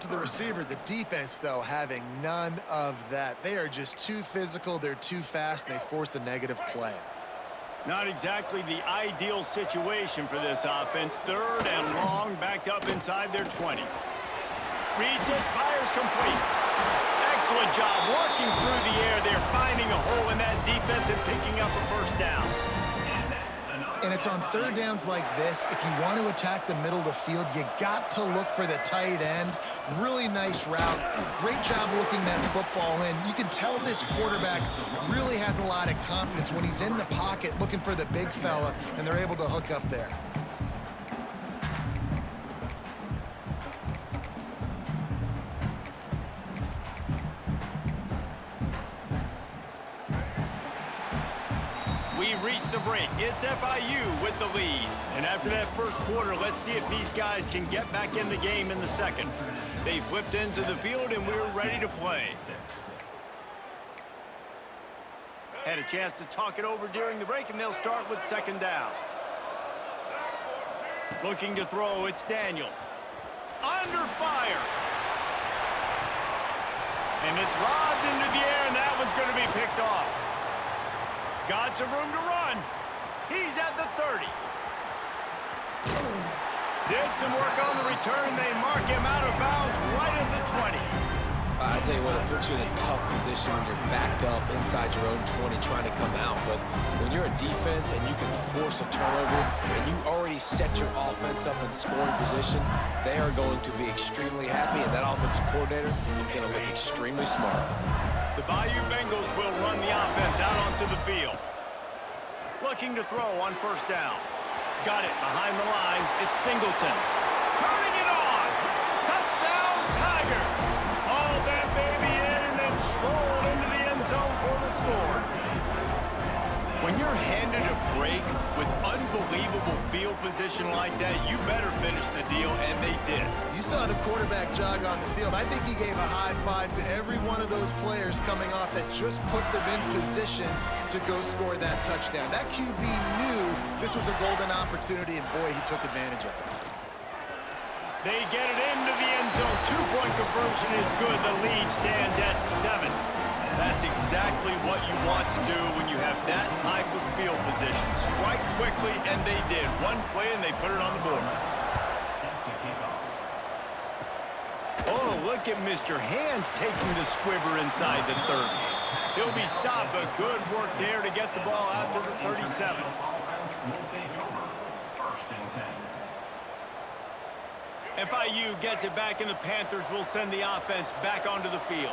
To the receiver, the defense, though, having none of that. They are just too physical, they're too fast, and they force a negative play. Not exactly the ideal situation for this offense. Third and long, backed up inside their 20. Reads it, fires complete. Excellent job working through the air. They're finding a hole in that defense and picking up a first down. And it's on third downs like this. If you want to attack the middle of the field, you got to look for the tight end. Really nice route. Great job looking that football in. You can tell this quarterback really has a lot of confidence when he's in the pocket looking for the big fella, and they're able to hook up there. Reached the break. It's FIU with the lead. And after that first quarter, let's see if these guys can get back in the game in the second. They flipped into the field, and we're ready to play. Had a chance to talk it over during the break, and they'll start with second down. Looking to throw, it's Daniels. Under fire. And it's lobbed into the air, and that one's going to be picked off. Got some room to run. He's at the 30. Did some work on the return. They mark him out of bounds right at the 20. I tell you what, it puts you in a tough position when you're backed up inside your own 20 trying to come out. But when you're a defense and you can force a turnover and you already set your offense up in scoring position, they are going to be extremely happy, and that offensive coordinator is going to look extremely smart. The Bayou Bengals will run the offense out onto the field. Looking to throw on first down. Got it behind the line. It's Singleton. Turning it on. Touchdown, Tigers. Haul that baby in and then stroll into the end zone for the score. When you're handed a break with unbelievable field position like that, you better finish the deal, and they did. You saw the quarterback jog on the field. I think he gave a high five to every one of those players coming off that just put them in position to go score that touchdown. That QB knew this was a golden opportunity, and boy, he took advantage of it. They get it into the end zone. Two-point conversion is good. The lead stands at 7. That's exactly what you want to do when you have that type of field position. Strike quickly, and they did. One play, and they put it on the board. Oh, look at Mr. Hands taking the squibber inside the 30. He'll be stopped, but good work there to get the ball out to the 37. FIU gets it back, and the Panthers will send the offense back onto the field.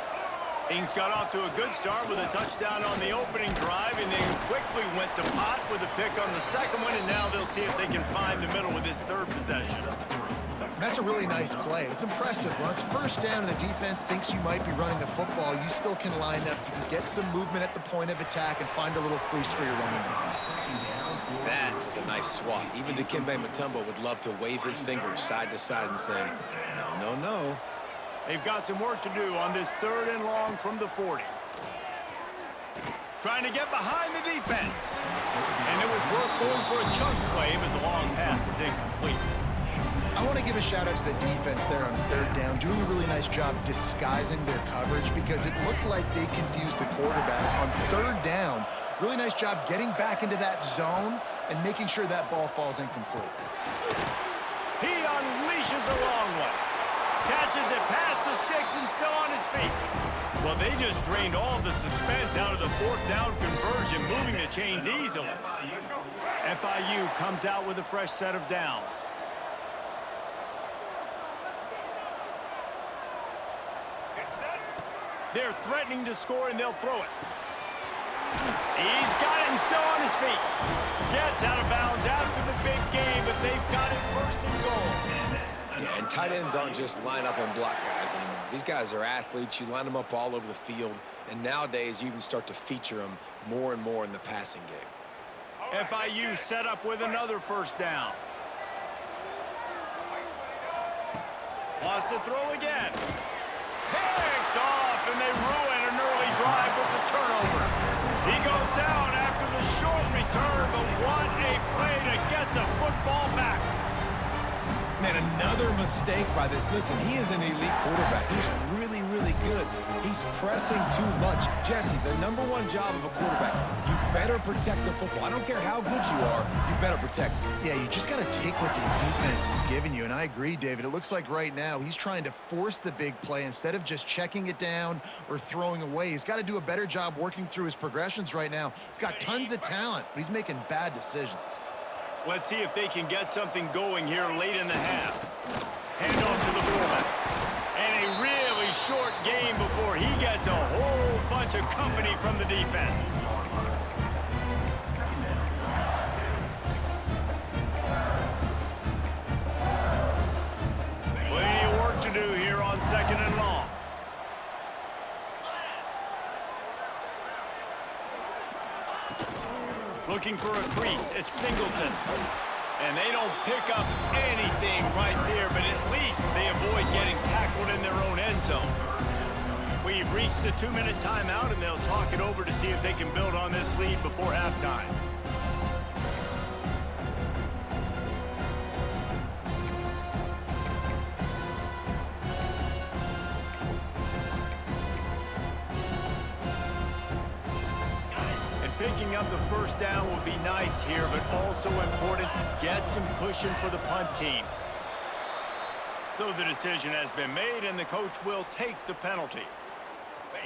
Things got off to a good start with a touchdown on the opening drive, and then quickly went to pot with a pick on the second one, and now they'll see if they can find the middle with this third possession. That's a really nice play. It's impressive. When it's first down and the defense thinks you might be running the football, you still can line up. You can get some movement at the point of attack and find a little crease for your running back. That was a nice swat. Even Dikembe Mutombo would love to wave his fingers side to side and say, no, no, no. They've got some work to do on this third and long from the 40. Trying to get behind the defense. And it was worth going for a chunk play, but the long pass is incomplete. I want to give a shout out to the defense there on third down, doing a really nice job disguising their coverage because it looked like they confused the quarterback on third down. Really nice job getting back into that zone and making sure that ball falls incomplete. He unleashes a long one. Catches it past the sticks and still on his feet. Well, they just drained all the suspense out of the fourth down conversion, moving the chains easily. FIU comes out with a fresh set of downs. They're threatening to score, and they'll throw it. He's got it and still on his feet. Gets out of bounds after the big game, but they've got it first and goal. Yeah, and tight ends aren't just line up and block guys anymore. These guys are athletes. You line them up all over the field, and nowadays you even start to feature them more and more in the passing game. FIU set up with another first down. Wants to throw again. Picked off, and they ruin an early drive with the turnover. He goes down after the short return, but what a play to get the football back. And another mistake by this. Listen, he is an elite quarterback. He's really, really good. He's pressing too much. Jesse, the #1 job of a quarterback, you better protect the football. I don't care how good you are, you better protect it. Yeah, you just got to take what the defense is giving you, and I agree, David. It looks like right now he's trying to force the big play instead of just checking it down or throwing away. He's got to do a better job working through his progressions right now. He's got tons of talent, but he's making bad decisions. Let's see if they can get something going here late in the half. Hand off to the fullback. And a really short game before he gets a whole bunch of company from the defense. Plenty of work to do here on 2nd and long. Looking for a crease, it's Singleton. And they don't pick up anything right there, but at least they avoid getting tackled in their own end zone. We've reached the 2-minute timeout, and they'll talk it over to see if they can build on this lead before halftime. Picking up the first down will be nice here, but also important, get some cushion for the punt team. So the decision has been made, and the coach will take the penalty.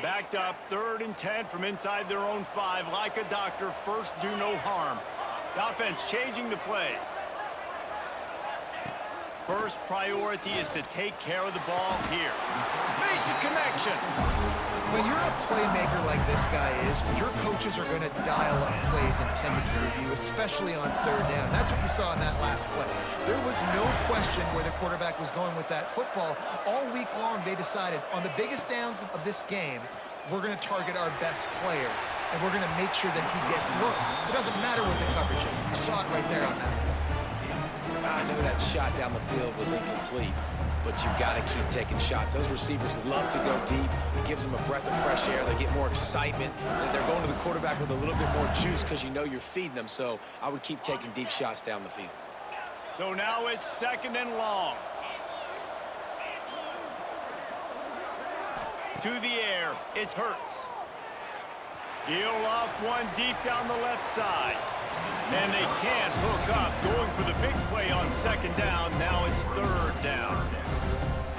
Backed up, 3rd and 10 from inside their own 5. Like a doctor, first do no harm. The offense changing the play. First priority is to take care of the ball here. Makes a connection. When you're a playmaker like this guy is, your coaches are going to dial up plays intended for you, especially on 3rd down. That's what you saw in that last play. There was no question where the quarterback was going with that football. All week long, they decided on the biggest downs of this game, we're going to target our best player, and we're going to make sure that he gets looks. It doesn't matter what the coverage is. You saw it right there on that. I know that shot down the field was incomplete, but you've got to keep taking shots. Those receivers love to go deep. It gives them a breath of fresh air. They get more excitement. And they're going to the quarterback with a little bit more juice because you know you're feeding them. So I would keep taking deep shots down the field. So now it's 2nd and long. To the air, it's Hurts. He'll loft one deep down the left side. And they can't hook up. Going for the big play on 2nd down. Now it's 3rd down.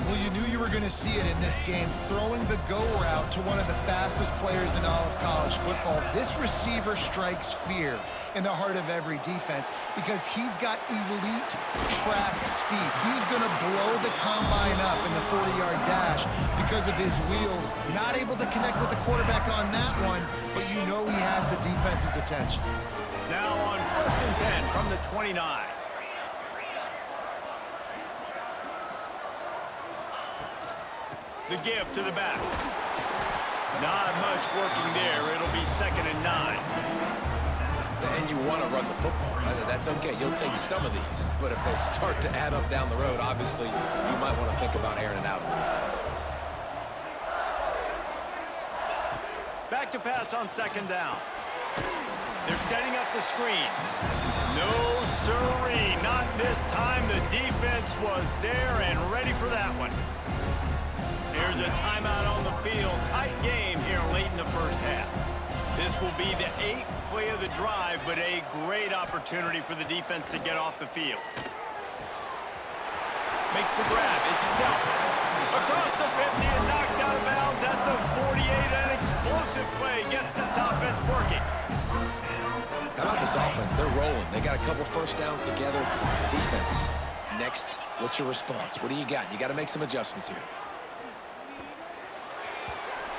Well, you knew you were going to see it in this game, throwing the go route to one of the fastest players in all of college football. This receiver strikes fear in the heart of every defense because he's got elite track speed. He's going to blow the combine up in the 40-yard dash because of his wheels. Not able to connect with the quarterback on that one, but you know he has the defense's attention. Now on 1st and 10 from the 29. The give to the back. Not much working there. It'll be 2nd and 9. And you want to run the football. That's okay. You'll take some of these. But if they start to add up down the road, obviously, you might want to think about airing it out a little bit. Back to pass on 2nd down. They're setting up the screen. No siree, not this time. The defense was there and ready for that one. Here's a timeout on the field. Tight game here late in the first half. This will be the 8th play of the drive, but a great opportunity for the defense to get off the field. Makes the grab. It's dumped. Across the 50 and knocked out of bounds at the 48. An explosive play gets this offense working. How about this offense? They're rolling. They got a couple first downs together. Defense. Next, what's your response? What do you got? You got to make some adjustments here.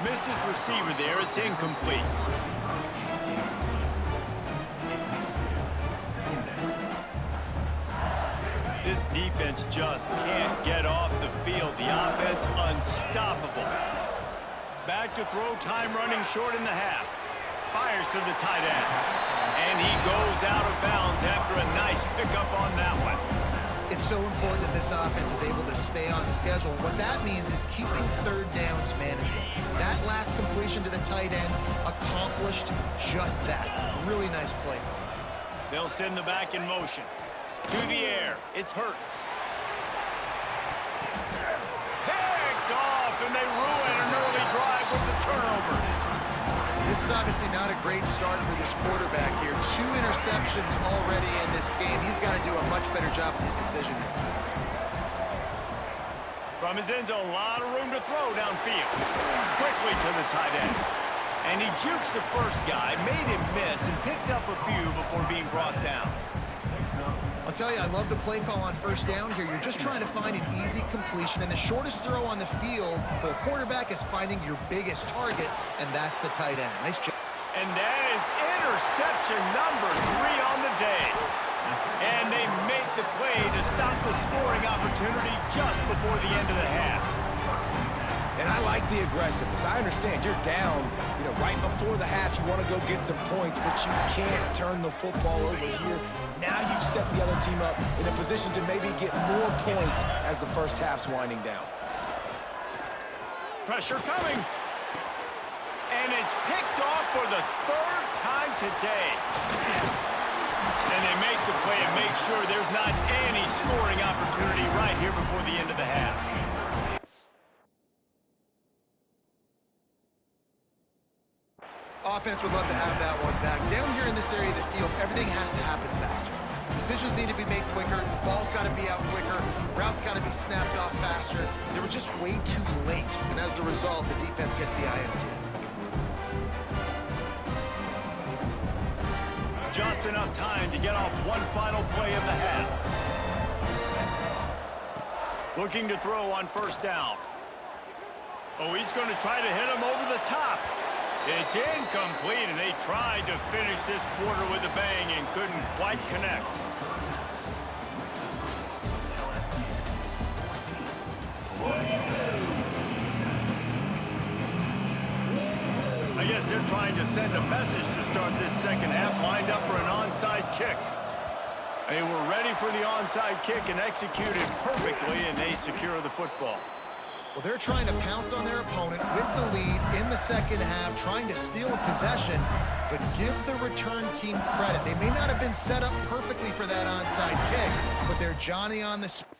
Missed his receiver there. It's incomplete. This defense just can't get off the field. The offense unstoppable. Back to throw, time running short in the half. Fires to the tight end. And he goes out of bounds after a nice pickup on that one. It's so important that this offense is able to stay on schedule. What that means is keeping 3rd downs manageable. That last completion to the tight end accomplished just that. Really nice play. They'll send the back in motion. To the air, it's Hurts. This is obviously not a great start for this quarterback here. 2 interceptions already in this game. He's got to do a much better job with his decision-making. From his end zone, a lot of room to throw downfield. Quickly to the tight end. And he jukes the first guy, made him miss, and picked up a few before being brought down. I'll tell you, I love the play call on first down here. You're just trying to find an easy completion, and the shortest throw on the field for the quarterback is finding your biggest target, and that's the tight end. Nice job. And that is interception number 3 on the day. And they make the play to stop the scoring opportunity just before the end of the half. And I like the aggressiveness. I understand you're down, right before the half. You want to go get some points, but you can't turn the football over here. Now you've set the other team up in a position to maybe get more points as the first half's winding down. Pressure coming. And it's picked off for the 3rd time today. And they make the play and make sure there's not any scoring opportunity right here before the end of the half. Offense would love to have that one back. Down here in this area of the field, everything has to happen faster. Decisions need to be made quicker. The ball's got to be out quicker. Routes got to be snapped off faster. They were just way too late. And as the result, the defense gets the INT. Just enough time to get off one final play of the half. Looking to throw on first down. Oh, he's going to try to hit him over the top. It's incomplete, and they tried to finish this quarter with a bang and couldn't quite connect. I guess they're trying to send a message to start this second half, lined up for an onside kick. They were ready for the onside kick and executed perfectly, and they secure the football. Well, they're trying to pounce on their opponent with the lead in the second half, trying to steal a possession, but give the return team credit. They may not have been set up perfectly for that onside kick, but they're Johnny on the spot.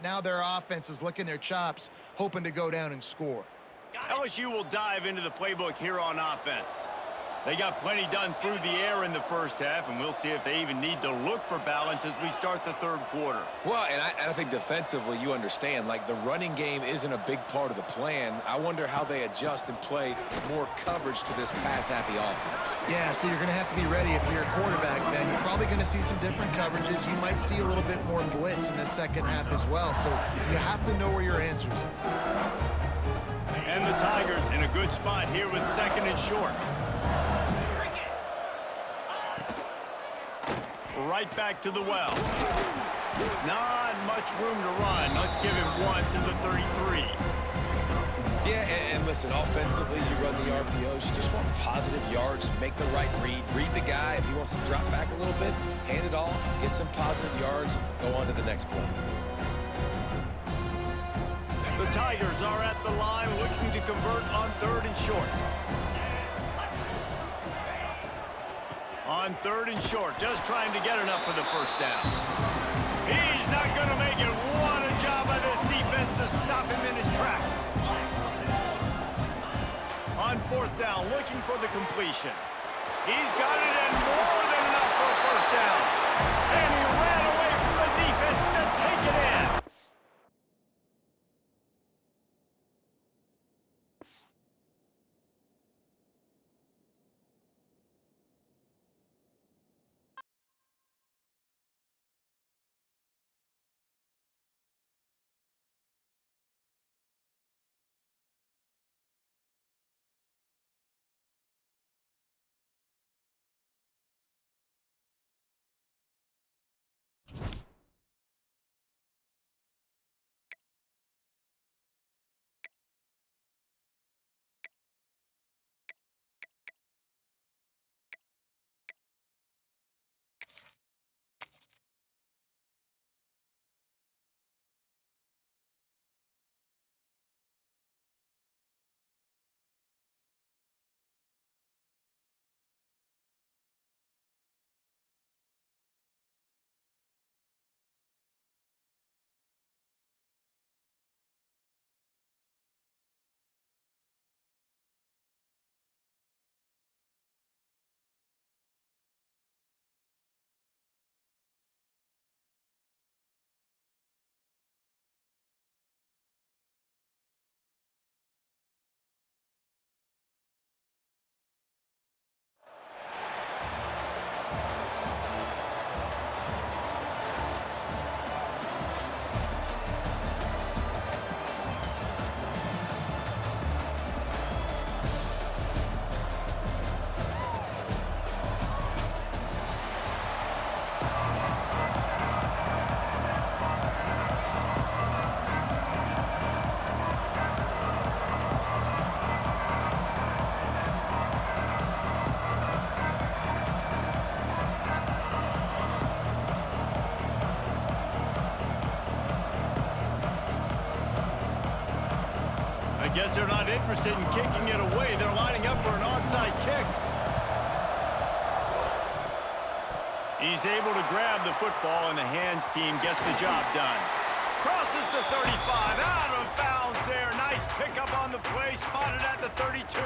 Now their offense is licking their chops, hoping to go down and score. LSU will dive into the playbook here on offense. They got plenty done through the air in the first half, and we'll see if they even need to look for balance as we start the third quarter. Well, and I think defensively, you understand, like the running game isn't a big part of the plan. I wonder how they adjust and play more coverage to this pass-happy offense. Yeah, so you're going to have to be ready if you're a quarterback, then. You're probably going to see some different coverages. You might see a little bit more blitz in the second half as well, so you have to know where your answers are. And the Tigers in a good spot here with second and short. Right back to the well. Not much room to run. Let's give him 1 to the 33. Yeah, and listen, offensively, you run the RPOs. You just want positive yards, make the right read. Read the guy. If he wants to drop back a little bit, hand it off, get some positive yards, go on to the next play. The Tigers are at the line looking to convert on third and short. On third and short, just trying to get enough for the first down. He's not going to make it. What a job by this defense to stop him in his tracks. On fourth down, looking for the completion. He's got it and more than enough for a first down. And he ran away from the defense to take it in. guess they're not interested in kicking it away. They're lining up for an onside kick. He's able to grab the football, and the hands team gets the job done. Crosses the 35, out of bounds there. Nice pickup on the play, spotted at the 32.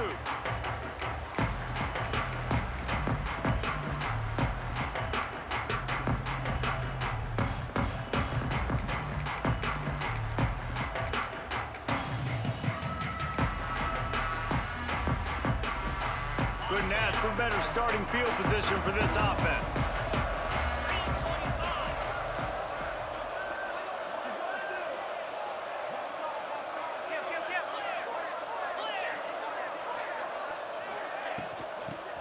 Couldn't ask for better starting field position for this offense.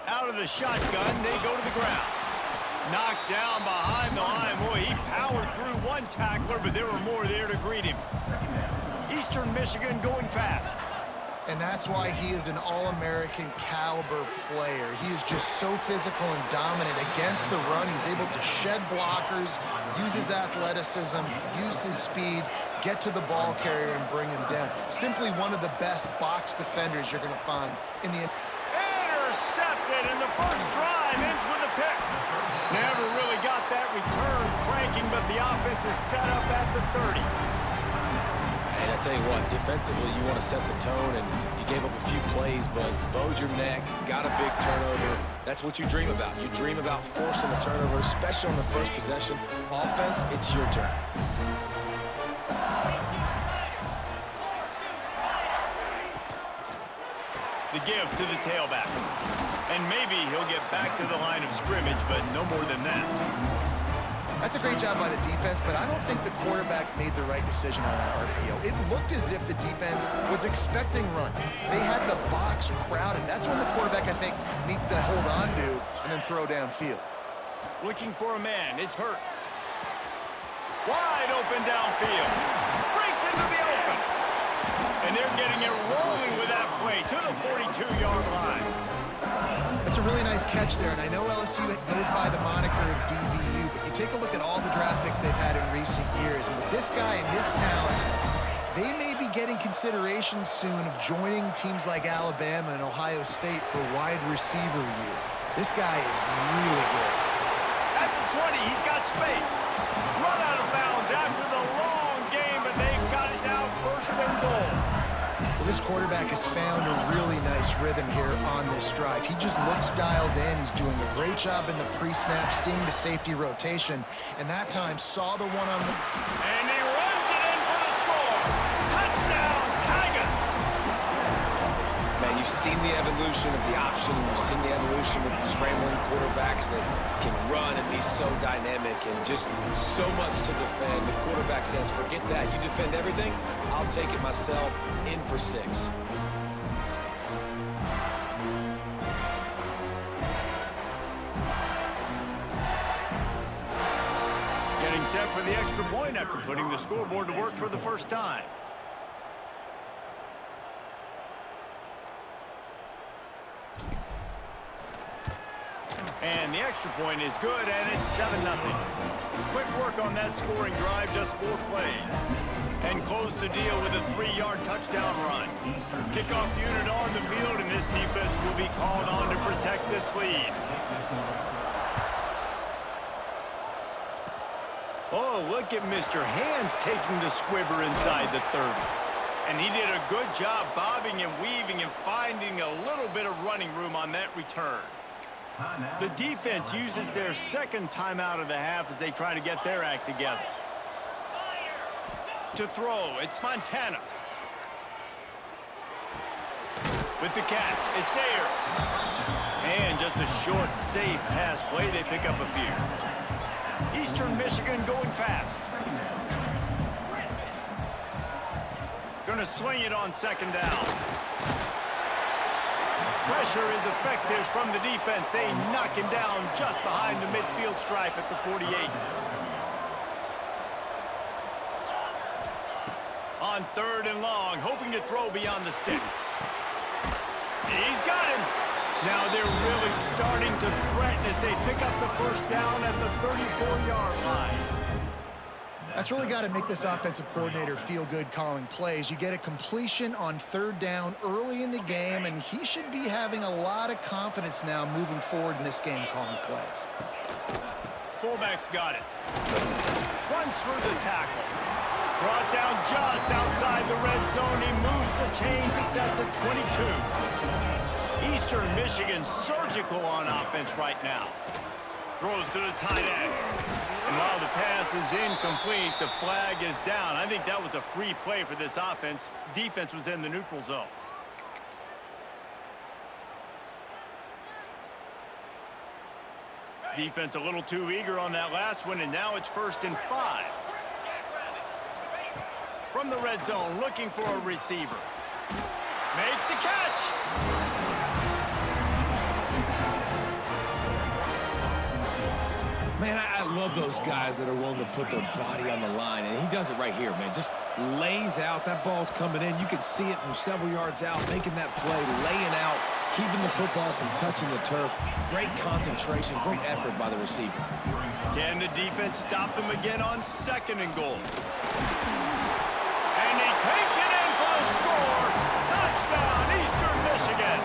Out of the shotgun, they go to the ground. Knocked down behind the line. Boy, he powered through one tackler, but there were more there to greet him. Eastern Michigan going fast. And that's why he is an All-American caliber player. He is just so physical and dominant against the run. He's able to shed blockers, use his athleticism, use his speed, get to the ball carrier and bring him down. Simply one of the best box defenders you're going to find in the... Intercepted, and the first drive ends with a pick. Never really got that return cranking, but the offense is set up at the 30. And I tell you what, defensively, you want to set the tone, and you gave up a few plays, but bowed your neck, got a big turnover. That's what you dream about. You dream about forcing a turnover, especially on the first possession. Offense, it's your turn. The give to the tailback. And maybe he'll get back to the line of scrimmage, but no more than that. That's a great job by the defense, but I don't think the quarterback made the right decision on that RPO. It looked as if the defense was expecting run. They had the box crowded. That's when the quarterback, I think, needs to hold on to and then throw downfield. Looking for a man. It's Hurts. Wide open downfield. Breaks into the open. And they're getting it rolling with that play to the 42-yard line. That's a really nice catch there, and I know LSU goes by the moniker of DBU, but you take a look at all the draft picks they've had in recent years, and with this guy and his talent, they may be getting consideration soon of joining teams like Alabama and Ohio State for wide receiver year. This guy is really good. At the 20, he's got space. Run out of bounds after the long game, but they've got it now first and goal. Well, this quarterback has found a really nice rhythm here on this drive. He just looks dialed in. He's doing a great job in the pre-snap, seeing the safety rotation, and that time saw the one on the... And he runs it in for the score. Touchdown, Tigers! Man, you've seen the evolution of the option, and you've seen the evolution with the scrambling quarterbacks that can run and be so dynamic and just so much to defend. The quarterback says, forget that. You defend everything, I'll take it myself. In for 6. Getting set for the extra point after putting the scoreboard to work for the first time. And the extra point is good, and it's 7-0. Quick work on that scoring drive, just 4 plays. And close the deal with a 3-yard touchdown run. Kickoff unit on the field, and this defense will be called on to protect this lead. Oh, look at Mr. Hands taking the squibber inside the 30. And he did a good job bobbing and weaving and finding a little bit of running room on that return. The defense uses their second timeout of the half as they try to get their act together. To throw, it's Montana. With the catch, it's Sayers. And just a short, safe pass play, they pick up a few. Eastern Michigan going fast. Gonna swing it on second down. Pressure is effective from the defense. They knock him down just behind the midfield stripe at the 48. On 3rd and long, hoping to throw beyond the sticks. He's got him. Now they're really starting to threaten as they pick up the first down at the 34-yard line. That's really got to make this offensive coordinator feel good calling plays. You get a completion on third down early in the game, and he should be having a lot of confidence now moving forward in this game calling plays. Fullback's got it. Runs through the tackle. Brought down just outside the red zone. He moves the chains. It's at the 22. Eastern Michigan surgical on offense right now. Throws to the tight end. And while the pass is incomplete, the flag is down. I think that was a free play for this offense. Defense was in the neutral zone. Defense a little too eager on that last one, and now it's 1st and 5. From the red zone, looking for a receiver. Makes the catch. Man, I love those guys that are willing to put their body on the line, and he does it right here, man. Just lays out. That ball's coming in. You can see it from several yards out, making that play, laying out, keeping the football from touching the turf. Great concentration, great effort by the receiver. Can the defense stop them again on 2nd and goal? And he takes it in for a score. Touchdown, Eastern Michigan.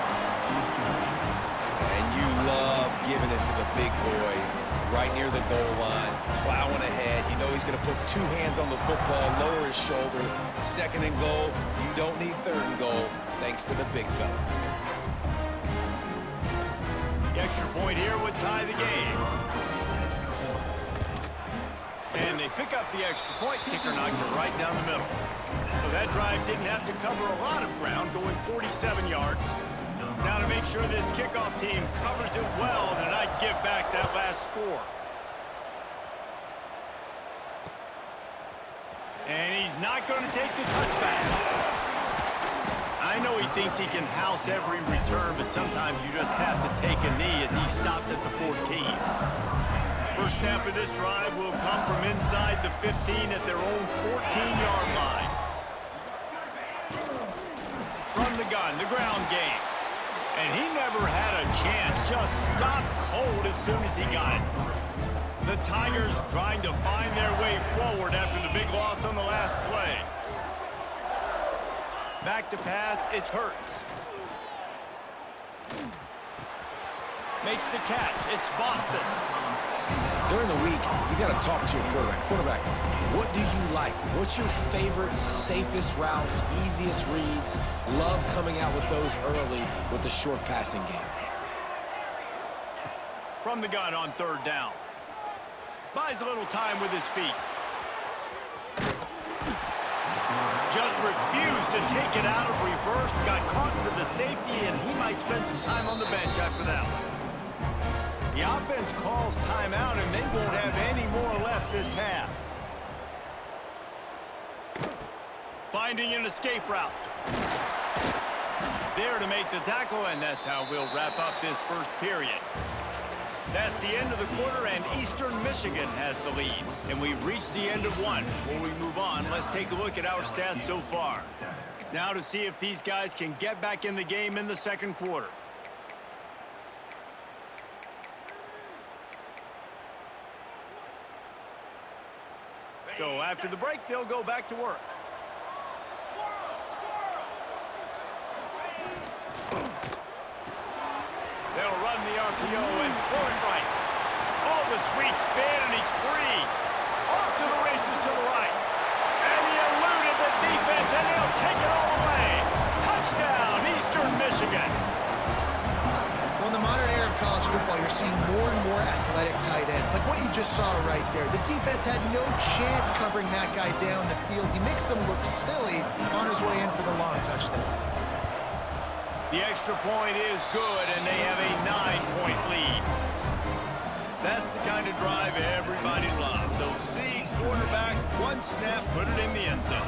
And you love giving it to the big boy right near the goal line, plowing ahead. You know he's going to put 2 hands on the football, lower his shoulder. 2nd and goal. You don't need 3rd and goal, thanks to the big fella. The extra point here would tie the game. And they pick up the extra point. Kicker knocked it right down the middle. So that drive didn't have to cover a lot of ground, going 47 yards. Now to make sure this kickoff team covers it well and not give back that last score. And he's not going to take the touchback. I know he thinks he can house every return, but sometimes you just have to take a knee as he stopped at the 14. First snap of this drive will come from inside the 15 at their own 14-yard line. From the gun, the ground game. And he never had a chance, just stopped cold as soon as he got it. The Tigers trying to find their way forward after the big loss on the last play. Back to pass, it's Hurts. Makes the catch, it's Boston. During the week, you got to talk to your quarterback. Quarterback, what do you like? What's your favorite, safest routes, easiest reads? Love coming out with those early with the short passing game. From the gun on 3rd down. Buys a little time with his feet. Just refused to take it out of reverse. Got caught for the safety, and he might spend some time on the bench after that one. The offense calls timeout, and they won't have any more left this half. Finding an escape route. There to make the tackle, and that's how we'll wrap up this first period. That's the end of the quarter, and Eastern Michigan has the lead. And we've reached the end of one. Before we move on, let's take a look at our stats so far. Now to see if these guys can get back in the game in the 2nd quarter. So after the break, they'll go back to work. They'll run the RPO and throw it right. Oh, the sweet spin, and he's free. Off to the races to the right. And he eluded the defense, and he'll take it all away. Touchdown, Eastern Michigan. Well, in the modern era of college football, you're seeing more and more athletic tight ends, like what you just saw right there. The defense had no chance covering that guy down the field. He makes them look silly on his way in for the long touchdown. The extra point is good, and they have a 9-point lead. That's the kind of drive everybody loves. So see, quarterback, one snap, put it in the end zone.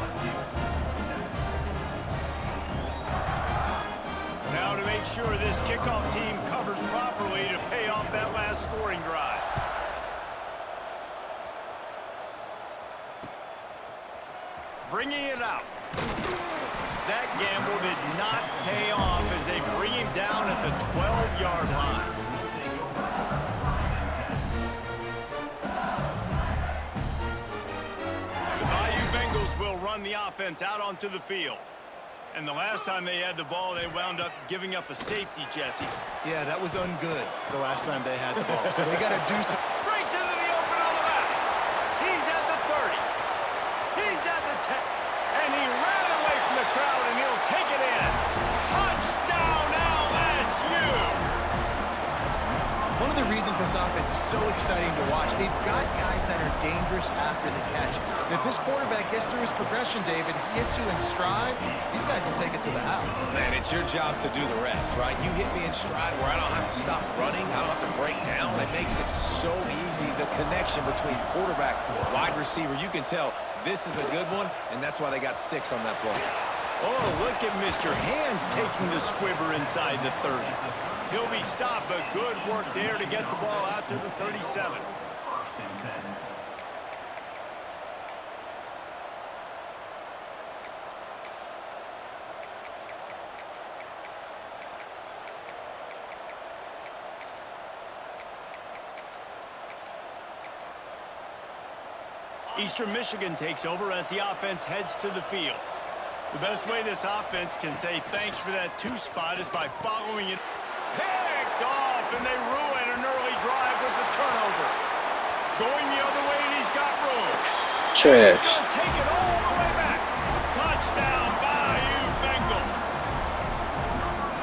Now to make sure this kickoff team covers properly to pay off that last scoring drive. Bringing it out. That gamble did not pay off as they bring him down at the 12-yard line. run the offense out onto the field. And the last time they had the ball, they wound up giving up a safety, Jesse. Yeah, that was ungood the last time they had the ball. So they got to do some. Breaks into the open on the left. He's at the 30. He's at the 10. And he ran away from the crowd, and he'll take it in. Touchdown, LSU! One of the reasons this offense is so exciting to watch, they've got guys that are dangerous after the catch. And if this quarterback gets through his progression, David, hits you in stride, these guys will take it to the house. Man, it's your job to do the rest, right? You hit me in stride where I don't have to stop running. I don't have to break down. It makes it so easy. The connection between quarterback, wide receiver, you can tell this is a good one, and that's why they got 6 on that play. Oh, look at Mr. Hands taking the squibber inside the 30. He'll be stopped, but good work there to get the ball out to the 37. Eastern Michigan takes over as the offense heads to the field. The best way this offense can say thanks for that 2 spot is by following it. Picked off, and they ruin an early drive with the turnover. Going the other way, and he's got room. Trash. He's gonna take it all the way back. Touchdown, Bayou Bengals.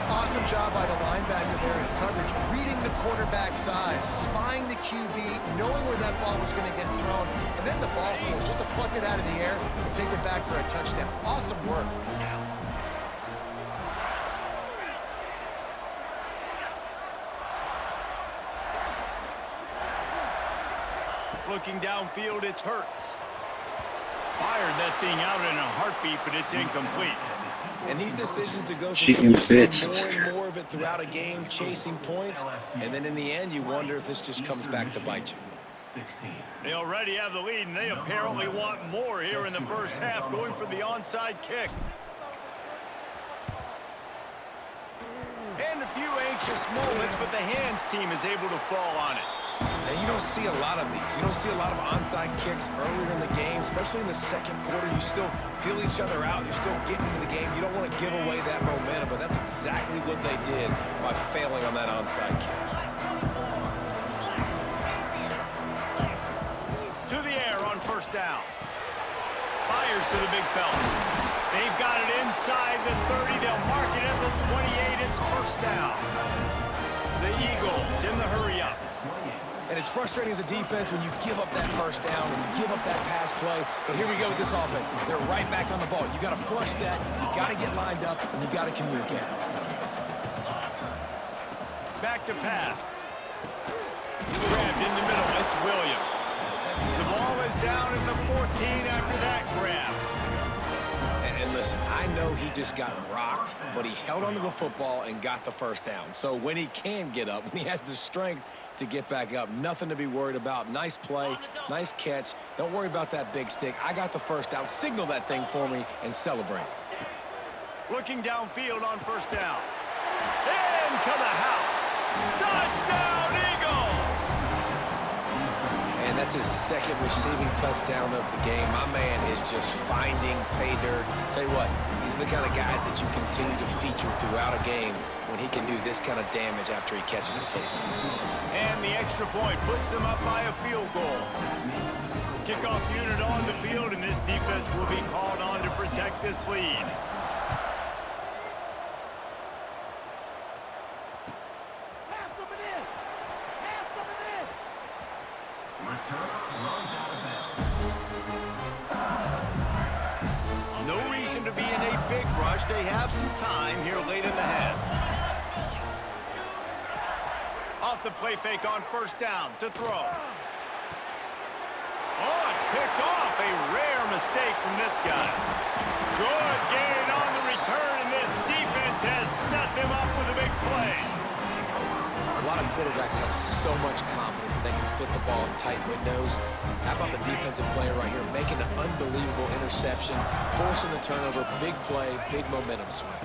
Awesome job by the linebacker there in coverage, reading the quarterback's eyes, spying the QB, knowing where that ball was going to get thrown, and then the ball skills just to pluck it out of the air and take it back for a touchdown. Awesome work. Looking downfield, it's Hurts. Fired that thing out in a heartbeat, but it's incomplete. And these decisions to go Cheating bitch. more and more of it throughout a game, chasing points, and then in the end, you wonder if this just comes back to bite you. They already have the lead, and they apparently want more here in the first half, going for the onside kick. And a few anxious moments, but the Hands team is able to fall on it. And you don't see a lot of these. You don't see a lot of onside kicks earlier in the game, especially in the second quarter. You still feel each other out. You're still getting into the game. You don't want to give away that momentum, but that's exactly what they did by failing on that onside kick. To the air on first down. Fires to the big fella. They've got it inside the 30. They'll mark it at the 28. It's first down. The Eagles in the hurry-up. And it's frustrating as a defense when you give up that first down and you give up that pass play. But here we go with this offense. They're right back on the ball. You got to flush that. You got to get lined up, and you got to communicate. Back to pass. Grabbed in the middle. It's Williams. The ball is down at the 14 after that grab. And listen, I know he just got rocked, but he held onto the football and got the first down. So when he can get up, when he has the strength to get back up, nothing to be worried about. Nice play, nice catch. Don't worry about that big stick. I got the first down. Signal that thing for me and celebrate. Looking downfield on first down. Into the house. Touchdown, Eagles! And that's his second receiving touchdown of the game. My man is just finding pay dirt. Tell you what, he's the kind of guys that you continue to feature throughout a game when he can do this kind of damage after he catches the football. And the extra point puts them up by a field goal. Kickoff unit on the field, and this defense will be called on to protect this lead. Pass some of this! Pass some of this! No reason to be in a big rush. They have some time here late in the half. Off the play fake on first down to throw. Oh, it's picked off. A rare mistake from this guy. Good gain on the return, and this defense has set them up with a big play. A lot of quarterbacks have so much confidence that they can fit the ball in tight windows. How about the defensive player right here making an unbelievable interception, forcing the turnover, big play, big momentum swing.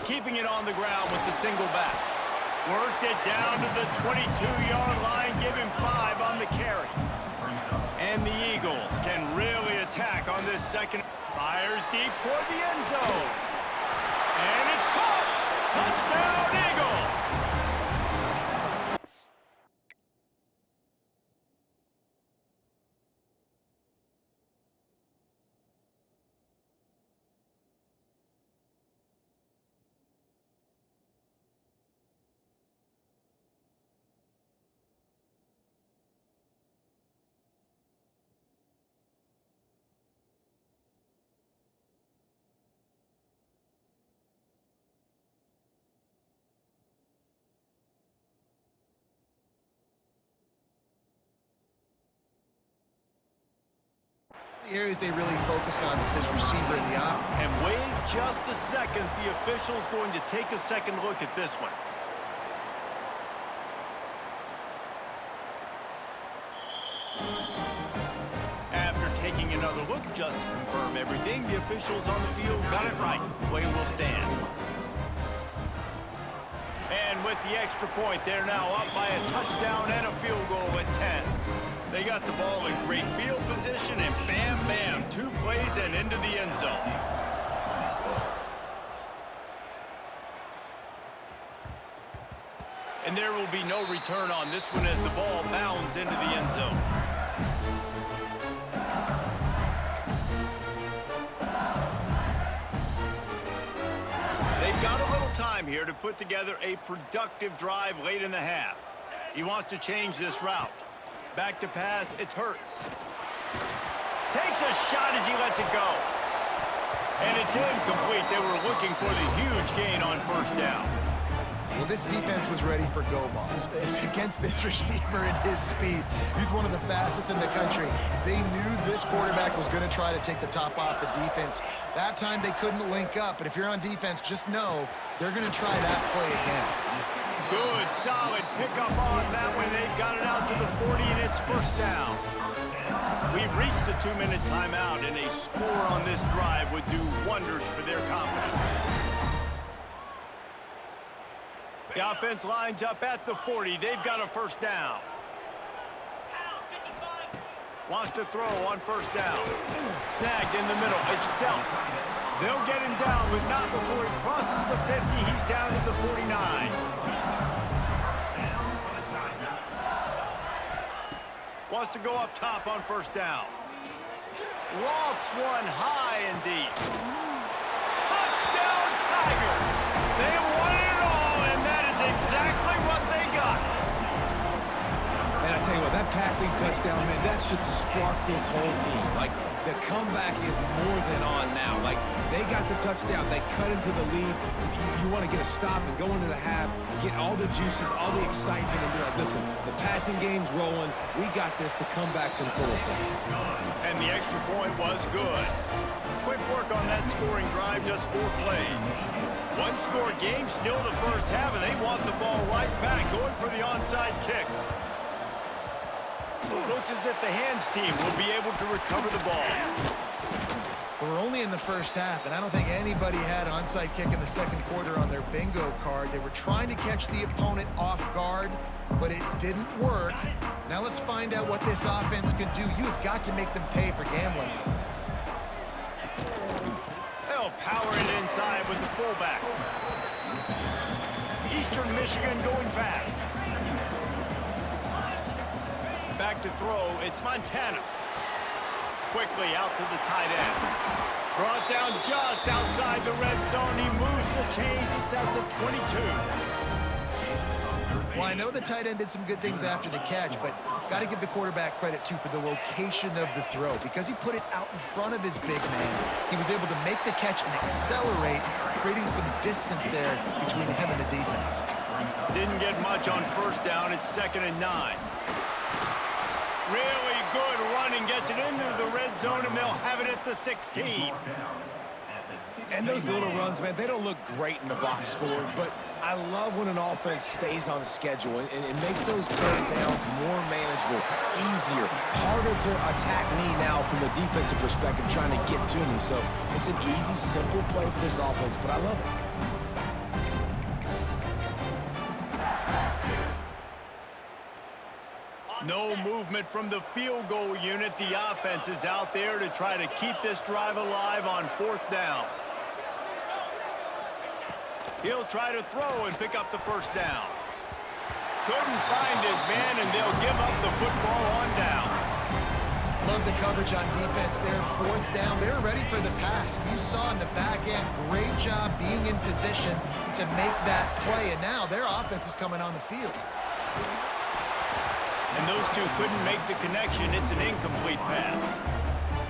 Keeping it on the ground with the single back. Worked it down to the 22-yard line, give him 5 on the carry. And the Eagles can really attack on this second. Fires deep toward the end zone. And it's caught. Touchdown, Eagles. The areas they really focused on with this receiver in the op. And wait just a second. The official's going to take a second look at this one. After taking another look just to confirm everything, the officials on the field got it right. Play will stand. And with the extra point, they're now up by a touchdown and a field goal at 10. They got the ball in great field position, and bam, bam, 2 plays and into the end zone. And there will be no return on this one as the ball bounds into the end zone. They've got a little time here to put together a productive drive late in the half. He wants to change this route. Back to pass, it's Hurts. Takes a shot as he lets it go. And it's incomplete. They were looking for the huge gain on first down. Well, this defense was ready for go balls. Against this receiver and his speed, he's one of the fastest in the country. They knew this quarterback was going to try to take the top off the defense. That time they couldn't link up, but if you're on defense, just know they're going to try that play again. Good, solid pickup on that one. They've got it out to the 40, and it's first down. We've reached the 2-minute timeout, and a score on this drive would do wonders for their confidence. The offense lines up at the 40. They've got a first down. Wants to throw on first down. Snagged in the middle. It's dealt. They'll get him down, but not before he crosses the 50. He's down to the 49. Wants to go up top on first down. Lofts one high and deep. Touchdown, Tigers! They won it all, and that is exactly what they got. And I tell you what, that passing touchdown, man, that should spark this whole team. Like, the comeback is more than on now. Like, they got the touchdown. They cut into the lead. You want to get a stop and go into the half, get all the juices, all the excitement, and be like, listen, the passing game's rolling. We got this. The comeback's in full effect. And the extra point was good. Quick work on that scoring drive, just 4 plays. One-score game, still the first half, and they want the ball right back, going for the onside kick. Looks as if the hands team will be able to recover the ball. We're only in the first half, and I don't think anybody had an onside kick in the second quarter on their bingo card. They were trying to catch the opponent off guard, but it didn't work. Now let's find out what this offense can do. You've got to make them pay for gambling. They'll power it inside with the fullback. Eastern Michigan going fast. Back to throw, it's Montana. Quickly out to the tight end. Brought down just outside the red zone. He moves the chains. It's at the 22. Well, I know the tight end did some good things after the catch, but got to give the quarterback credit, too, for the location of the throw. Because he put it out in front of his big man, he was able to make the catch and accelerate, creating some distance there between him and the defense. Didn't get much on first down. It's 2nd and 9. Really good running, gets it into the red zone, and they'll have it at the 16. And those little runs, man, they don't look great in the box score, but I love when an offense stays on schedule, and it makes those third downs more manageable, easier, harder to attack me now from a defensive perspective trying to get to me. So it's an easy, simple play for this offense, but I love it. No movement from the field goal unit. The offense is out there to try to keep this drive alive on 4th down. He'll try to throw and pick up the first down. Couldn't find his man, and they'll give up the football on downs. Love the coverage on defense there. 4th down. They were ready for the pass. You saw in the back end, great job being in position to make that play. And now their offense is coming on the field. And those two couldn't make the connection. It's an incomplete pass.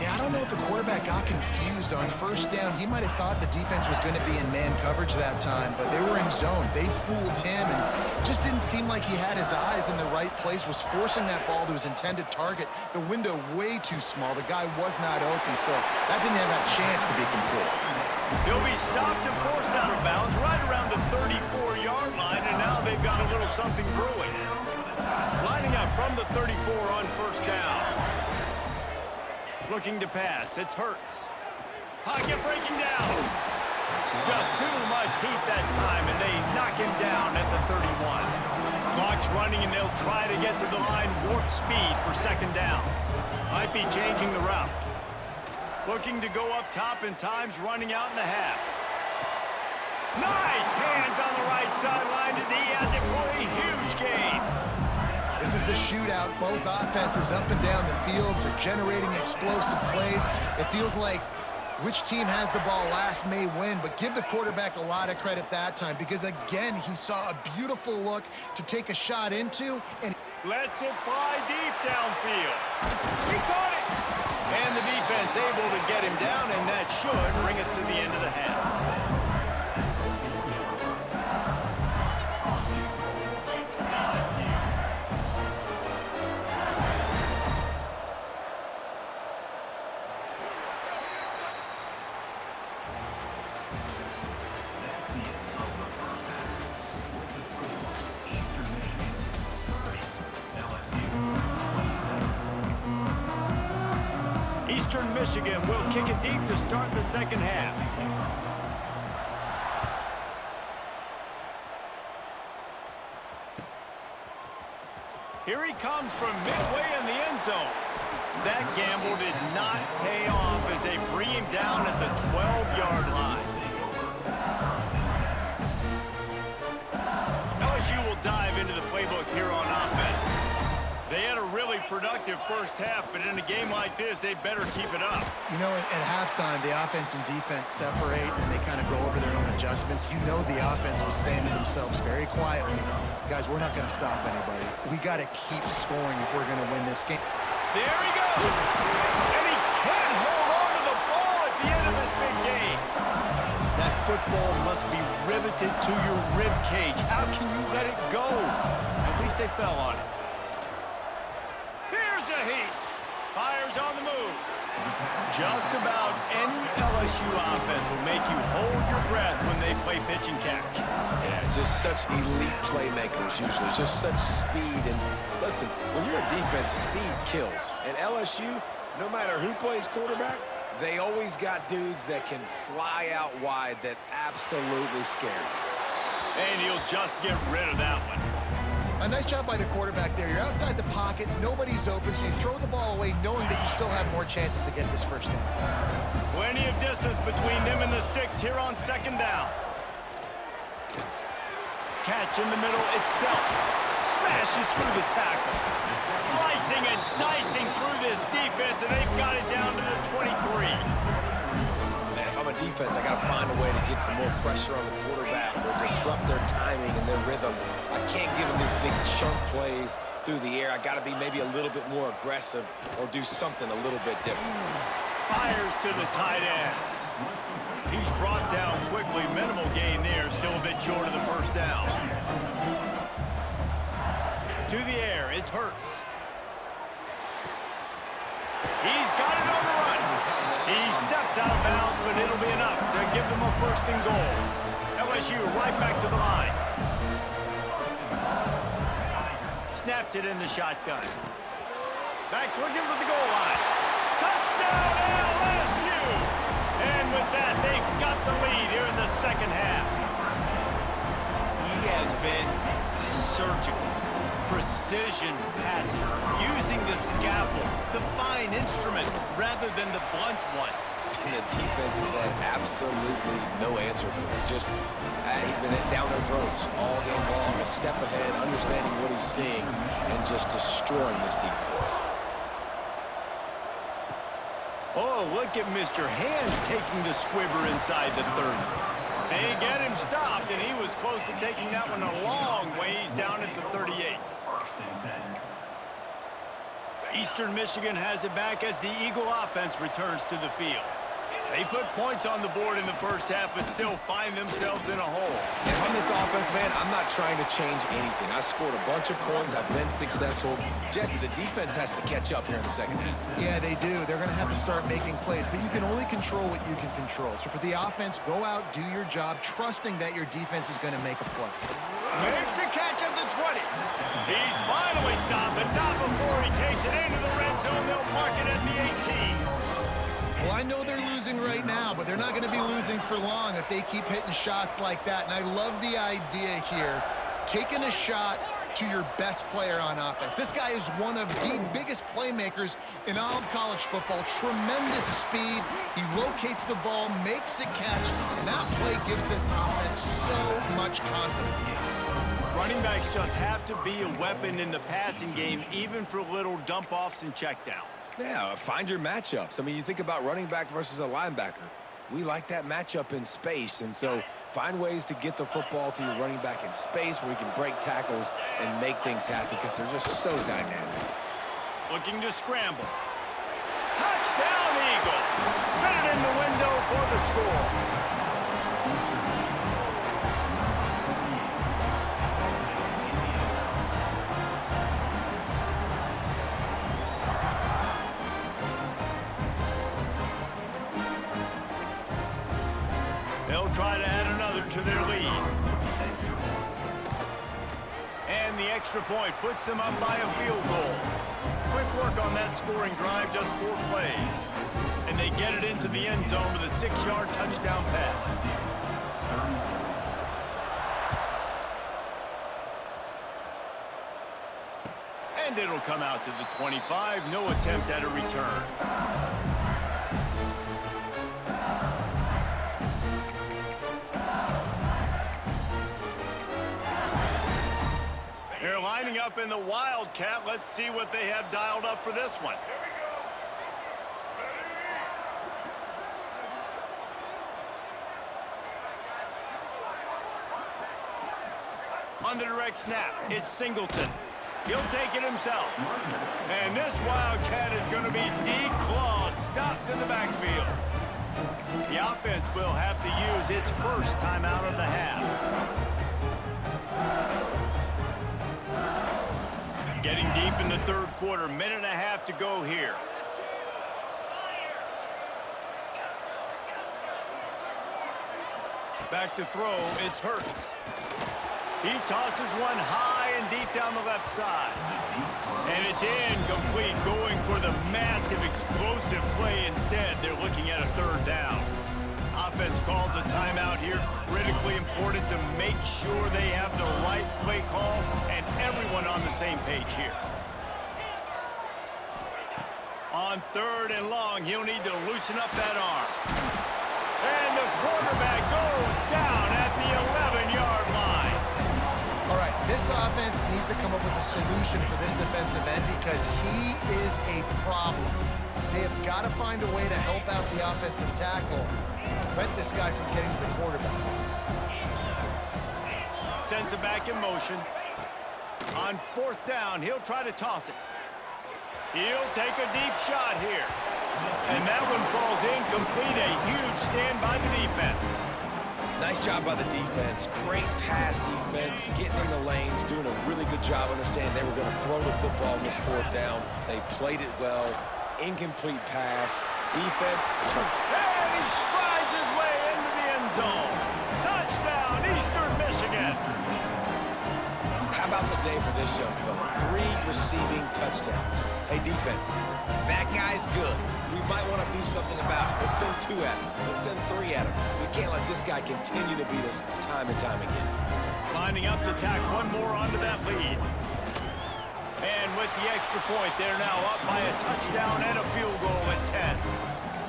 Yeah, I don't know if the quarterback got confused on 1st down. He might have thought the defense was going to be in man coverage that time, but they were in zone. They fooled him and just didn't seem like he had his eyes in the right place, was forcing that ball to his intended target. The window way too small. The guy was not open, so that didn't have that chance to be complete. He'll be stopped and forced out of bounds right around the 34-yard line, and now they've got a little something brewing. Lining up from the 34 on 1st down. Looking to pass. It's Hurts. Pocket breaking down. Just too much heat that time, and they knock him down at the 31. Clock's running, and they'll try to get to the line warp speed for 2nd down. Might be changing the route. Looking to go up top, and time's running out in the half. Nice hands on the right sideline as he has it for a huge gain. This is a shootout. Both offenses up and down the field. They're generating explosive plays. It feels like which team has the ball last may win, but give the quarterback a lot of credit that time because, again, he saw a beautiful look to take a shot into. And lets it fly deep downfield. He caught it. And the defense able to get him down, and that should bring us to the end of the half. Eastern Michigan will kick it deep to start the 2nd half. Here he comes from midway in the end zone. That gamble did not pay off as they bring him down at the 12-yard line. LSU will dive into the playbook here on offense. They had a really productive 1st half, but in a game like this, they better keep it up. you know, at halftime, the offense and defense separate and they kind of go over their own adjustments. You know the offense was saying to themselves very quietly, guys, we're not going to stop anybody. We got to keep scoring if we're going to win this game. There he goes. And he can't hold on to the ball at the end of this big game. That football must be riveted to your rib cage. How can you let it go? At least they fell on it. Here's a heat. Fires on the move. Just about any LSU offense will make you hold your breath when they play pitch and catch. Yeah, just such elite playmakers usually, just such speed. And listen, when you're a defense, speed kills. And LSU, no matter who plays quarterback, they always got dudes that can fly out wide that absolutely scare you. And he'll just get rid of that one. A nice job by the quarterback there. You're outside the pocket, nobody's open, so you throw the ball away knowing that you still have more chances to get this first down. Plenty of distance between them and the sticks here on 2nd down. Catch in the middle, it's Belt. Smashes through the tackle. Slicing and dicing through this defense, and they've got it down to the 23. Man, if I'm a defense, I got to find a way to get some more pressure on the quarterback or disrupt their timing and their rhythm. I can't give them these big chunk plays through the air. I got to be maybe a little bit more aggressive or do something a little bit different. Fires to the tight end. He's brought down quickly. Minimal gain there. Still a bit short of the first down. To the air. It's Hurts. He's got it on the run. He steps out of bounds, but it'll be enough to give them a 1st and goal. LSU right back to the line. Snaps it in the shotgun. Back's looking for the goal line. Touchdown LSU! And with that, they've got the lead here in the 2nd half. He has been surgical. precision passes, using the scalpel, the fine instrument, rather than the blunt one. And the defense has had absolutely no answer for him. Just, he's been down their throats all game long, a step ahead, understanding what he's seeing, and just destroying this defense. Oh, look at Mr. Hands taking the squibber inside the 30. They get him stopped, and he was close to taking that one a long ways down at the 38. Eastern Michigan has it back as the Eagle offense returns to the field. They put points on the board in the first half, but still find themselves in a hole. If I'm this offense, man, I'm not trying to change anything. I scored a bunch of points. I've been successful. Jesse, the defense has to catch up here in the second half. Yeah, they do. They're going to have to start making plays, but you can only control what you can control. So for the offense, go out, do your job, trusting that your defense is going to make a play. Makes a catch at the 20. He's finally stopped, but not before he takes it into the red zone. They'll mark it at the 18. Well, I know they're losing right now, but they're not going to be losing for long if they keep hitting shots like that. And I love the idea here, taking a shot to your best player on offense. This guy is one of the biggest playmakers in all of college football. Tremendous speed. He locates the ball, makes a catch, and that play gives this offense so much confidence. Running backs just have to be a weapon in the passing game, even for little dump-offs and checkdowns. Yeah, find your matchups. I mean, you think about running back versus a linebacker. We like that matchup in space, and so find ways to get the football to your running back in space where you can break tackles and make things happen because they're just so dynamic. Looking to scramble. Touchdown, Eagles! Fit it in the window for the score. They'll try to add another to their lead. And the extra point puts them up by a field goal. Quick work on that scoring drive, just 4 plays. And they get it into the end zone with a 6-yard touchdown pass. And it'll come out to the 25. No attempt at a return. They're lining up in the Wildcat. Let's see what they have dialed up for this one. On the direct snap, it's Singleton. He'll take it himself. And this Wildcat is going to be declawed, stopped in the backfield. The offense will have to use its first timeout of the half. Getting deep in the third quarter, minute and a half to go here. Back to throw, it's Hurts. He tosses one high and deep down the left side. And it's incomplete, going for the massive explosive play instead. They're looking at a third down. Offense calls a timeout here. Critically important to make sure they have the right play call and everyone on the same page here. On 3rd and long, he'll need to loosen up that arm. And the quarterback goes down at the 11-yard line. All right, this offense needs to come up with a solution for this defensive end because he is a problem. They have got to find a way to help out the offensive tackle, prevent this guy from getting to the quarterback. Sends it back in motion. On 4th down, he'll try to toss it. He'll take a deep shot here. And that one falls incomplete. A huge stand by the defense. Nice job by the defense. Great pass defense, getting in the lanes, doing a really good job understanding they were going to throw the football on this 4th down. They played it well. Incomplete pass. Defense. And he strides his way into the end zone. Touchdown, Eastern Michigan. How about the day for this young fella? 3 receiving touchdowns. Hey, defense, that guy's good. We might want to do something about it. Let's send 2 at him. Let's send 3 at him. We can't let this guy continue to beat us time and time again. Lining up to tack one more onto that lead. get the extra point. They're now up by a touchdown and a field goal at 10.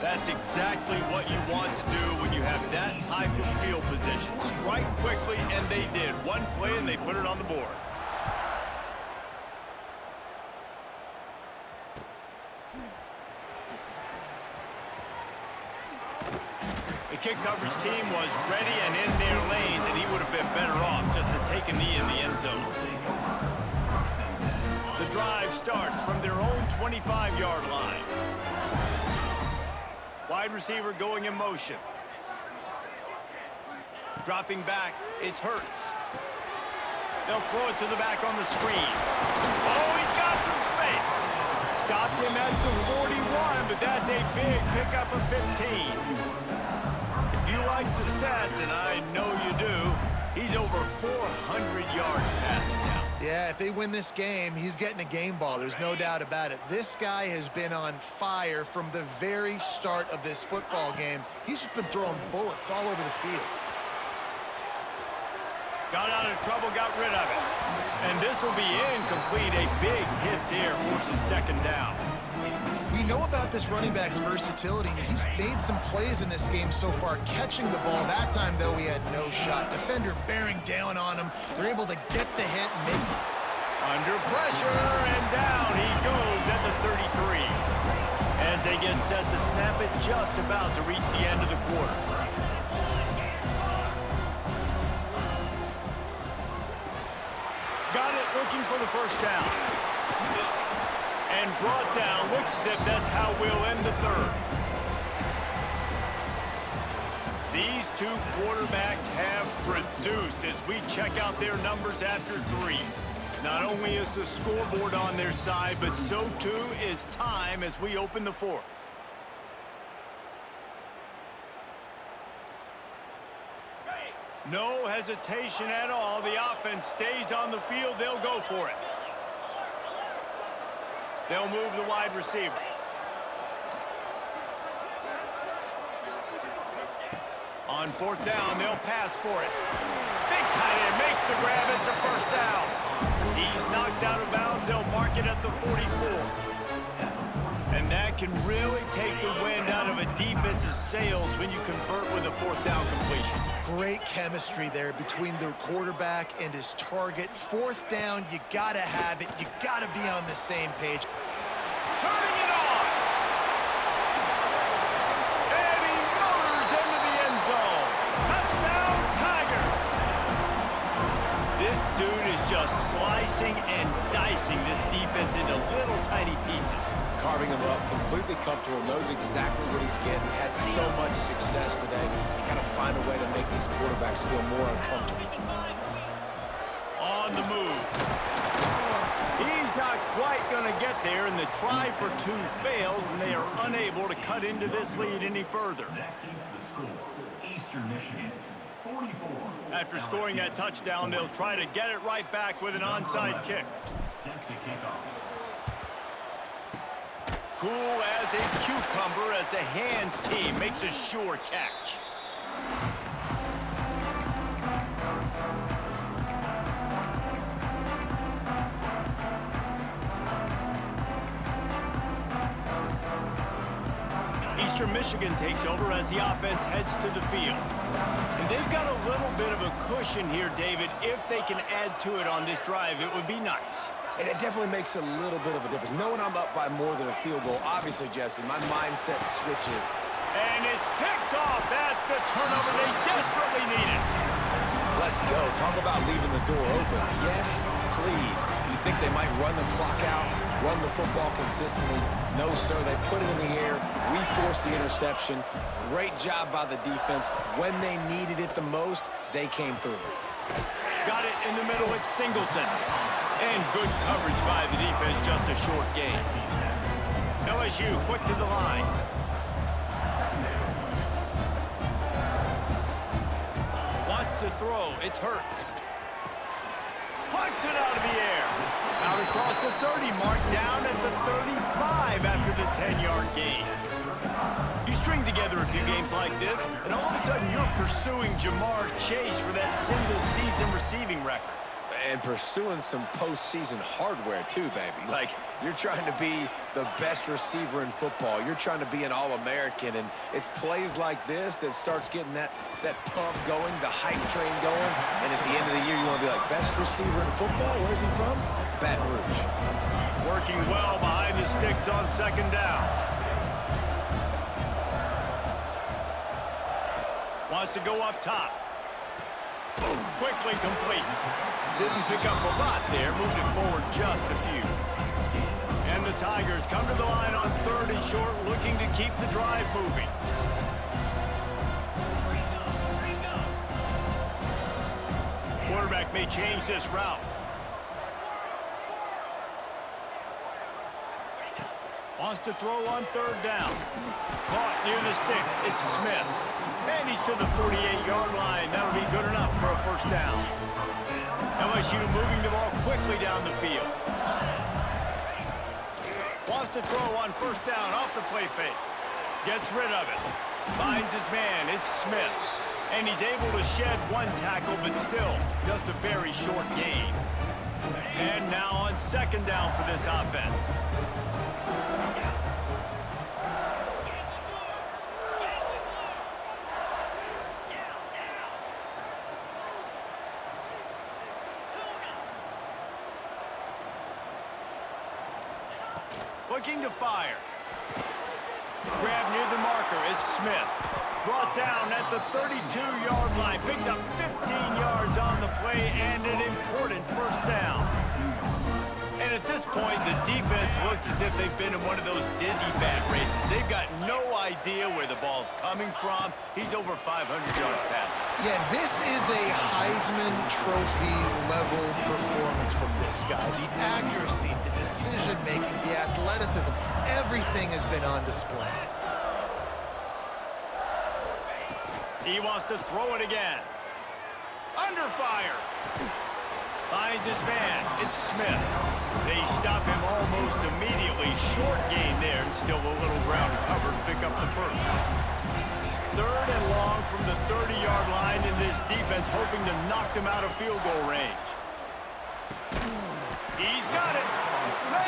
That's exactly what you want to do when you have that type of field position. Strike quickly, and they did. One play, and they put it on the board. The kick coverage team was ready and in their lanes, and he would have been better off just to take a knee in the end zone. The drive starts from their own 25-yard line. Wide receiver going in motion. Dropping back, it's Hurts. They'll throw it to the back on the screen. Oh, he's got some space. Stopped him at the 41, but that's a big pickup of 15. If you like the stats, and I know you do, he's over 400 yards passing now. Yeah, if they win this game, he's getting a game ball. There's no doubt about it. This guy has been on fire from the very start of this football game. He's just been throwing bullets all over the field. Got out of trouble, got rid of it. And this will be incomplete. A big hit there forces second down. We know about this running back's versatility. He's made some plays in this game so far, catching the ball. That time, though, he had no shot. Defender bearing down on him. They're able to get the hit and make... Under pressure, and down he goes at the 33. As they get set to snap it, just about to reach the end of the quarter. Got it, looking for the first down. And brought down, looks as if that's how we'll end the third. These two quarterbacks have produced as we check out their numbers after 3. Not only is the scoreboard on their side, but so too is time as we open the fourth. No hesitation at all. The offense stays on the field. They'll go for it. They'll move the wide receiver. On fourth down, they'll pass for it. Big tight end makes the grab. It's a first down. He's knocked out of bounds. They'll mark it at the 44. And that can really take the wind out of a defense's sails when you convert with a fourth down completion. Great chemistry there between the quarterback and his target. Fourth down, you got to have it. You got to be on the same page. Turning it on. And he motors into the end zone. Touchdown, Tigers. This dude is just slicing and dicing this defense into little tiny pieces. Carving him up, completely comfortable, knows exactly what he's getting, had so much success today. You got to find a way to make these quarterbacks feel more uncomfortable. On the move. He's not quite going to get there, and the try for 2 fails, and they are unable to cut into this lead any further. After scoring that touchdown, they'll try to get it right back with an onside kick. Cool as a cucumber as the hands team makes a sure catch. Eastern Michigan takes over as the offense heads to the field. And they've got a little bit of a cushion here, David. If they can add to it on this drive, it would be nice. And it definitely makes a little bit of a difference. Knowing I'm up by more than a field goal, obviously, Jesse, my mindset switches. And it's picked off. That's the turnover they desperately needed. Let's go. Talk about leaving the door open. Yes, please. You think they might run the clock out, run the football consistently? No, sir. They put it in the air. We forced the interception. Great job by the defense. When they needed it the most, they came through. Got it in the middle. It's Singleton. And good coverage by the defense, just a short gain. LSU quick to the line. Wants to throw. It's Hurts. Puts it out of the air. Out across the 30 mark, down at the 35 after the 10-yard gain. You string together a few games like this, and all of a sudden you're pursuing Jamar Chase for that single-season receiving record. And pursuing some postseason hardware too, baby. Like, you're trying to be the best receiver in football. You're trying to be an All-American, and it's plays like this that starts getting that pump going, the hype train going, and at the end of the year, you want to be like, best receiver in football? Where's he from? Baton Rouge. Working well behind the sticks on second down. Wants to go up top. Quickly complete. Didn't pick up a lot there. Moved it forward just a few. And the Tigers come to the line on 3rd and short, looking to keep the drive moving. Quarterback may change this route. Wants to throw on 3rd down. Caught near the sticks. It's Smith. And he's to the 48-yard line. That'll be good enough for a first down. LSU moving the ball quickly down the field. Wants to throw on 1st down off the play fake. Gets rid of it. Finds his man. It's Smith. And he's able to shed 1 tackle, but still just a very short gain. And now on 2nd down for this offense. Looking to fire. Grab near the marker. It's Smith. Brought down at the 32-yard line. Picks up 15 yards on the play and an important first down. And at this point, the defense looks as if they've been in one of those dizzy bat races. They've got no idea where the ball's coming from. He's over 500 yards passing. Yeah, this is a Heisman Trophy level performance from this guy. The accuracy, the decision-making, the athleticism, everything has been on display. He wants to throw it again. Under fire. Finds his man. It's Smith. They stop him almost immediately. Short gain there, and still a little ground to cover to pick up the first. 3rd and long from the 30-yard line, and this defense hoping to knock them out of field goal range. He's got it.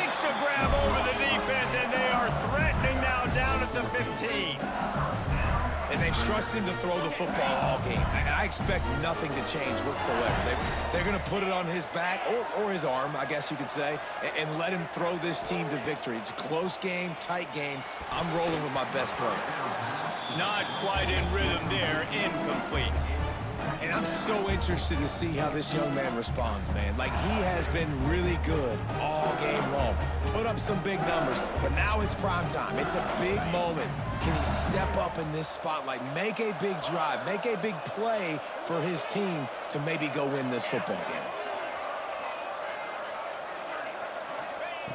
Makes a grab over the defense, and they are threatening now down at the 15. And they've trusted him to throw the football all game. I expect nothing to change whatsoever. They're going to put it on his back, or his arm, I guess you could say, and let him throw this team to victory. It's a close game, tight game. I'm rolling with my best player. Not quite in rhythm there. Incomplete. And I'm so interested to see how this young man responds, man. Like, he has been really good all game long. Put up some big numbers, but now it's prime time. It's a big moment. Can he step up in this spotlight, make a big drive, make a big play for his team to maybe go win this football game?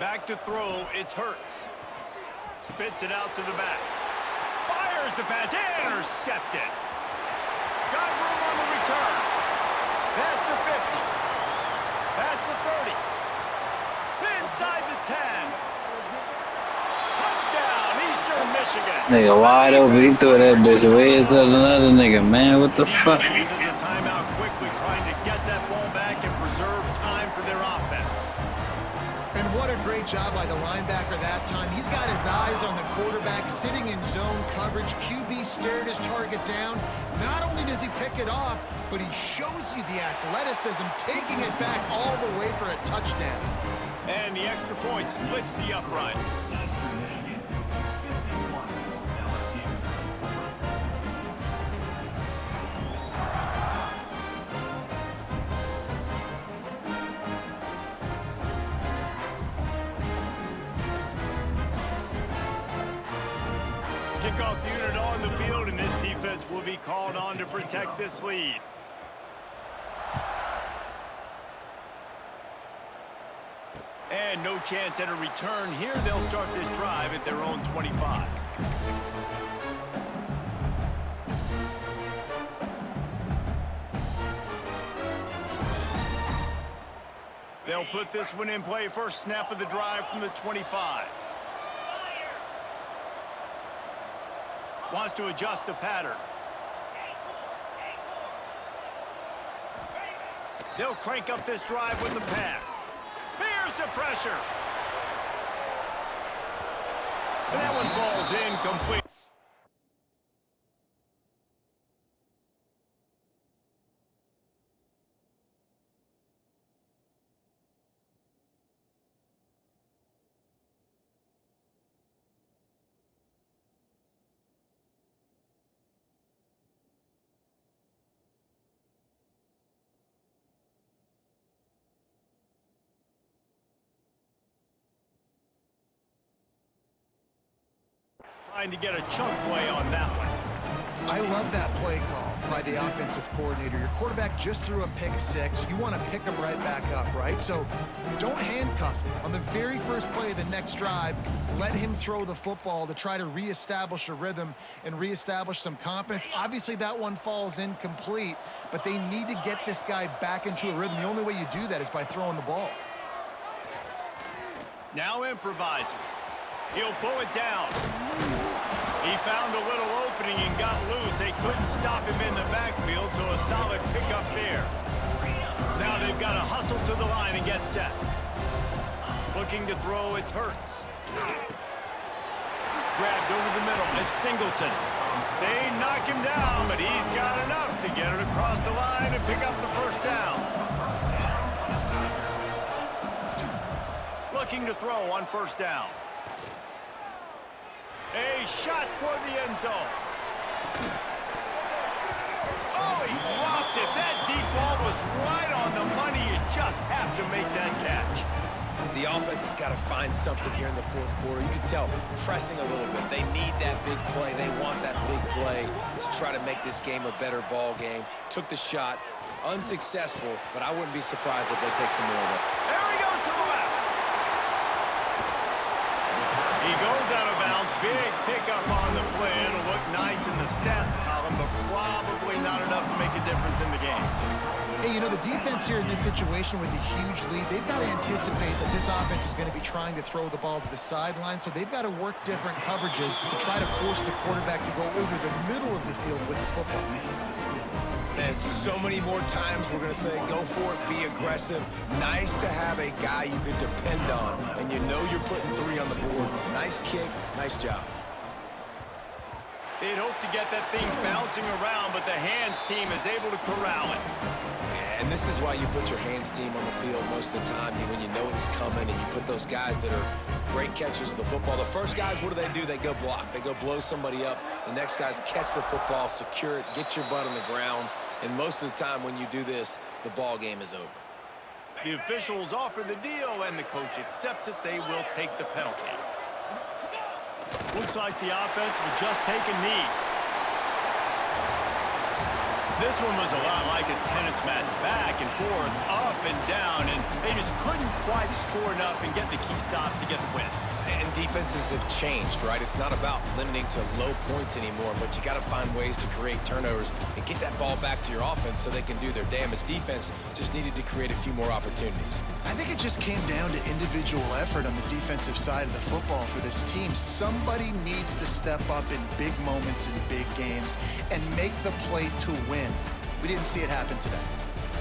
Back to throw, it's Hurts. Spits it out to the back. Fires the pass, intercepted. Got room on the return. Past the 50. Past the 30. Inside the 10. Touchdown, Eastern Michigan. Nigga wide open, he threw that bitch away to another nigga, man. What the fuck? Uses a timeout quickly, trying to get that ball back and preserve time for their offense. And what a great job by the linebacker that time. He's got his eyes on the quarterback, sitting in zone coverage. QB stared his target down. Not only does he pick it off, but he shows you the athleticism, taking it back all the way for a touchdown. And the extra point splits the uprights. Kickoff unit on the field, and this defense will be called on to protect this lead. And no chance at a return here. They'll start this drive at their own 25. They'll put this one in play. First snap of the drive from the 25. Wants to adjust the pattern. They'll crank up this drive with the pass. Here's the pressure. And that one falls incomplete. Trying to get a chunk play on that one. I love that play call by the offensive coordinator. Your quarterback just threw a pick six. You want to pick him right back up, right? So don't handcuff him. On the very first play of the next drive, let him throw the football to try to reestablish a rhythm and reestablish some confidence. Obviously, that one falls incomplete, but they need to get this guy back into a rhythm. The only way you do that is by throwing the ball. Now improvising. He'll pull it down. He found a little opening and got loose. They couldn't stop him in the backfield, so a solid pickup there. Now they've got to hustle to the line and get set. Looking to throw, it's Hurts. Grabbed over the middle, it's Singleton. They knock him down, but he's got enough to get it across the line and pick up the first down. Looking to throw on first down. A shot toward the end zone. Oh, he dropped it. That deep ball was right on the money. You just have to make that catch. The offense has got to find something here in the fourth quarter. You can tell pressing a little bit. They need that big play. They want that big play to try to make this game a better ball game. Took the shot. Unsuccessful, but I wouldn't be surprised if they take some more of it. There he goes to the left. He goes out of bounds. Big pickup on the play. It'll look nice in the stats column, but probably not enough to make a difference in the game. Hey, you know, the defense here in this situation with a huge lead, they've got to anticipate that this offense is going to be trying to throw the ball to the sideline, so they've got to work different coverages to try to force the quarterback to go over the middle of the field with the football. And so many more times we're going to say, go for it, be aggressive. Nice to have a guy you can depend on, and you know you're putting three on the board. Nice kick, nice job. They'd hope to get that thing bouncing around, but the hands team is able to corral it. And this is why you put your hands team on the field most of the time, when you know it's coming, and you put those guys that are great catchers of the football. The first guys, what do? They go block. They go blow somebody up. The next guys catch the football, secure it, get your butt on the ground. And most of the time when you do this, the ball game is over. The officials offer the deal, and the coach accepts it. They will take the penalty. Looks like the offense will just take a knee. This one was a lot like a tennis match, back and forth, up and down, and they just couldn't quite score enough and get the key stop to get the win. And defenses have changed, right? It's not about limiting to low points anymore, but you got to find ways to create turnovers and get that ball back to your offense so they can do their damage. Defense just needed to create a few more opportunities. I think it just came down to individual effort on the defensive side of the football for this team. Somebody needs to step up in big moments in big games and make the play to win. We didn't see it happen today.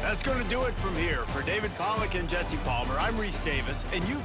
That's going to do it from here. For David Pollack and Jesse Palmer, I'm Reese Davis, and you've